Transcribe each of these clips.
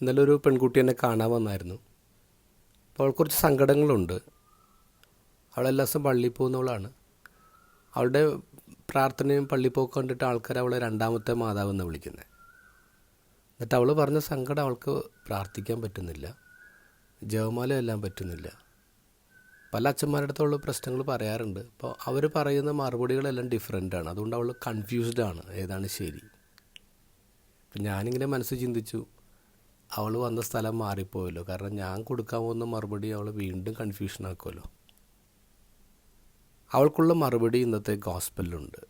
ഇന്നലെ ഒരു പെൺകുട്ടി എന്നെ കാണാൻ വന്നായിരുന്നു. അപ്പോൾ അവൾക്ക് കുറച്ച് സങ്കടങ്ങളുണ്ട്. അവൾ എല്ലാ ദിവസവും പള്ളിയിൽ പോകുന്നവളാണ്. അവളുടെ പ്രാർത്ഥനയും പള്ളിപ്പോക്ക് കണ്ടിട്ട് ആൾക്കാർ അവളെ രണ്ടാമത്തെ മാതാവെന്ന് വിളിക്കുന്നത്. എന്നിട്ട് അവൾ പറഞ്ഞ സങ്കടം, അവൾക്ക് പ്രാർത്ഥിക്കാൻ പറ്റുന്നില്ല, ജപമാല എല്ലാം പറ്റുന്നില്ല. പല അച്ഛന്മാരുടെ അടുത്തുള്ള പ്രശ്നങ്ങൾ പറയാറുണ്ട്. അപ്പോൾ അവർ പറയുന്ന മറുപടികളെല്ലാം ഡിഫറെൻ്റാണ്. അതുകൊണ്ട് അവൾ കൺഫ്യൂസ്ഡാണ്, ഏതാണ് ശരി. അപ്പം ഞാനിങ്ങനെ മനസ്സ് ചിന്തിച്ചു, അവൾ വന്ന സ്ഥലം മാറിപ്പോയല്ലോ. കാരണം ഞാൻ കൊടുക്കാൻ പോകുന്ന മറുപടി അവൾ വീണ്ടും കൺഫ്യൂഷൻ ആക്കുമല്ലോ. അവൾക്കുള്ള മറുപടി ഇന്നത്തെ ഗോസ്പലിലുണ്ട്.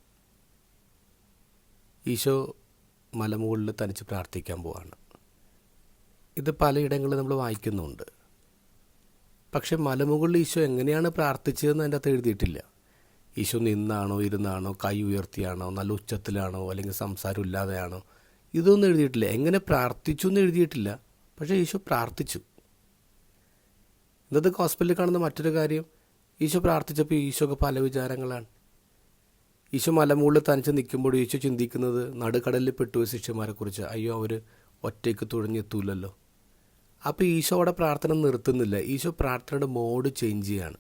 ഈശോ മലമുകളിൽ തനിച്ച് പ്രാർത്ഥിക്കാൻ പോവാണ്. ഇത് പലയിടങ്ങളിൽ നമ്മൾ വായിക്കുന്നുണ്ട്. പക്ഷെ മലമുകളിൽ ഈശോ എങ്ങനെയാണ് പ്രാർത്ഥിച്ചതെന്ന് അതിൻ്റെ അകത്ത് എഴുതിയിട്ടില്ല. ഈശോ നിന്നാണോ, ഇരുന്നാണോ, കൈ ഉയർത്തിയാണോ, നല്ല ഉച്ചത്തിലാണോ, അല്ലെങ്കിൽ സംസാരം ഇല്ലാതെയാണോ, ഇതൊന്നും എഴുതിയിട്ടില്ല. എങ്ങനെ പ്രാർത്ഥിച്ചു എന്ന് എഴുതിയിട്ടില്ല. പക്ഷേ ഈശോ പ്രാർത്ഥിച്ചു. ഇന്നത്തെ ഗോസ്പലിൽ കാണുന്ന മറ്റൊരു കാര്യം, ഈശോ പ്രാർത്ഥിച്ചപ്പോൾ ഈശോക്ക് പല വിചാരങ്ങളാണ്. ഈശോ മലമുകളിൽ തനിച്ച് നിൽക്കുമ്പോൾ ഈശോ ചിന്തിക്കുന്നത് നടുക്കടലിൽ പെട്ടുപോയ ശിഷ്യന്മാരെക്കുറിച്ച്. അയ്യോ, അവർ ഒറ്റയ്ക്ക് തുഴഞ്ഞെത്തൂലല്ലോ. അപ്പോൾ ഈശോ അവിടെ പ്രാർത്ഥന നിർത്തുന്നില്ല. ഈശോ പ്രാർത്ഥനയുടെ മോഡ് ചേഞ്ച് ചെയ്യാണ്.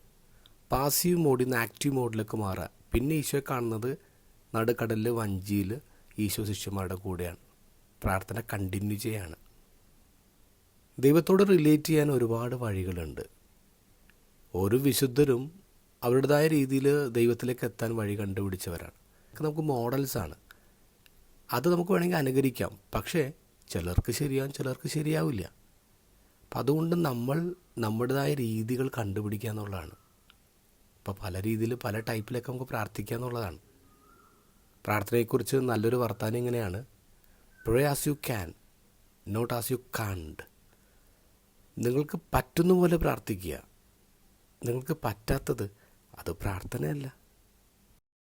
പാസീവ് മോഡിൽ നിന്ന് ആക്റ്റീവ് മോഡിലേക്ക് മാറുക. പിന്നെ ഈശോയെ കാണുന്നത് നടുക്കടലിൽ വഞ്ചിയിൽ ഈശോ ശിഷ്യന്മാരുടെ കൂടെയാണ്. പ്രാർത്ഥന കണ്ടിന്യൂ ചെയ്യാണ്. ദൈവത്തോട് റിലേറ്റ് ചെയ്യാൻ ഒരുപാട് വഴികളുണ്ട്. ഓരോ വിശുദ്ധരും അവരുടേതായ രീതിയിൽ ദൈവത്തിലേക്ക് എത്താൻ വഴി കണ്ടുപിടിച്ചവരാണ്. നമുക്ക് മോഡൽസാണ്. അത് നമുക്ക് വേണമെങ്കിൽ അനുകരിക്കാം. പക്ഷേ ചിലർക്ക് ശരിയാവും, ചിലർക്ക് ശരിയാവില്ല. അപ്പം അതുകൊണ്ട് നമ്മൾ നമ്മുടേതായ രീതികൾ കണ്ടുപിടിക്കുക എന്നുള്ളതാണ്. ഇപ്പോൾ പല രീതിയിൽ പല ടൈപ്പിലൊക്കെ നമുക്ക് പ്രാർത്ഥിക്കുക എന്നുള്ളതാണ്. പ്രാർത്ഥനയെക്കുറിച്ച് നല്ലൊരു വർത്താനം ഇങ്ങനെയാണ്: pray as you can, not as you can't. നിങ്ങൾക്ക് പറ്റുന്ന പോലെ പ്രാർത്ഥിക്കുക. നിങ്ങൾക്ക് പറ്റാത്തത് അത് പ്രാർത്ഥനയല്ല.